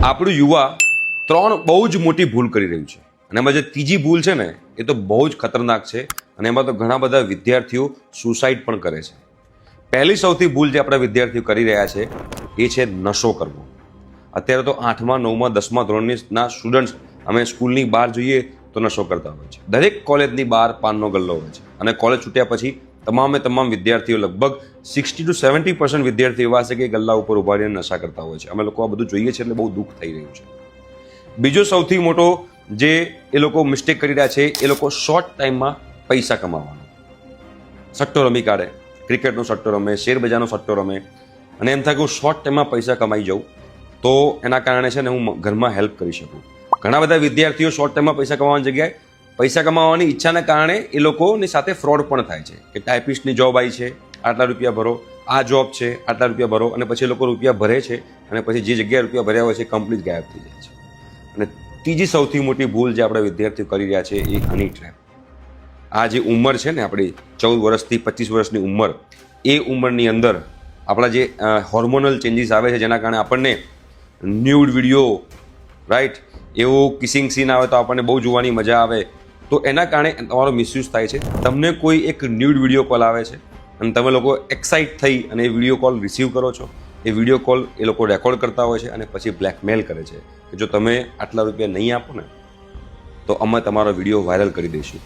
આપણું યુવા ત્રણ બહુ જ મોટી ભૂલ કરી રહ્યું છે અને એમાં જે ત્રીજી ભૂલ છે ને એ તો બહુ જ ખતરનાક છે અને એમાં તો ઘણા બધા વિદ્યાર્થીઓ સુસાઇડ પણ કરે છે. પહેલી સૌથી ભૂલ જે આપણા વિદ્યાર્થીઓ કરી રહ્યા છે એ છે નશો કરવો. અત્યારે તો 8મા 9મા 10મા ધોરણના સ્ટુડન્ટ્સ અમે સ્કૂલની બહાર જોઈએ તો નશો કરતા હોય છે. દરેક કોલેજની બહાર પાનનો ગલ્લો હોય છે અને કોલેજ છૂટ્યા પછી તમામ વિદ્યાર્થીઓ લગભગ 60 to 70% વિદ્યાર્થીઓ એવા છે કે ગલ્લા ઉપર ઉભા રહીને નશા કરતા હોય છે. અમે લોકો આ બધું જોઈએ છે એટલે બહુ દુઃખ થઈ રહ્યું છે. બીજો સૌથી મોટો જે એ લોકો મિસ્ટેક કરી રહ્યા છે એ લોકો શોર્ટ ટાઈમમાં પૈસા કમાવાનો સટ્ટો રમી કાઢે, ક્રિકેટનો સટ્ટો રમે, શેર બજારનો સટ્ટો રમે અને એમ થાય કે હું શોર્ટ ટાઈમમાં પૈસા કમાઈ જાઉં તો એના કારણે છે ને હું ઘરમાં હેલ્પ કરી શકું. ઘણા બધા વિદ્યાર્થીઓ શોર્ટ ટાઈમમાં પૈસા કમાવાની જગ્યાએ પૈસા કમાવાની ઈચ્છાના કારણે એ લોકોની સાથે ફ્રોડ પણ થાય છે કે ટાઈપિસ્ટની જોબ આવી છે, આટલા રૂપિયા ભરો, આ જોબ છે, આટલા રૂપિયા ભરો અને પછી એ લોકો રૂપિયા ભરે છે અને પછી જે જગ્યાએ રૂપિયા ભર્યા હોય છે કમ્પ્લીટ ગાયબ થઈ જાય છે. અને ત્રીજી સૌથી મોટી ભૂલ જે આપણા વિદ્યાર્થીઓ કરી રહ્યા છે એ હની ટ્રેપ. આ જે ઉંમર છે ને આપણી 14 વર્ષથી 25 વર્ષની ઉંમર, એ ઉંમરની અંદર આપણા જે હોર્મોનલ ચેન્જીસ આવે છે જેના કારણે આપણને ન્યૂડ વિડીયો, રાઈટ, એવું કિસિંગ સીન આવે તો આપણને બહુ જોવાની મજા આવે, તો એના કારણે તમારો મિસયુઝ થાય છે. તમને કોઈ એક ન્યૂડ વિડીયો કોલ આવે છે અને તમે લોકો એક્સાઇટ થઈ અને એ વિડીયો કોલ રિસીવ કરો છો. એ વિડીયો કોલ એ લોકો રેકોર્ડ કરતા હોય છે અને પછી બ્લેકમેલ કરે છે કે જો તમે આટલા રૂપિયા નહીં આપો ને તો અમે તમારો વિડીયો વાયરલ કરી દઈશું.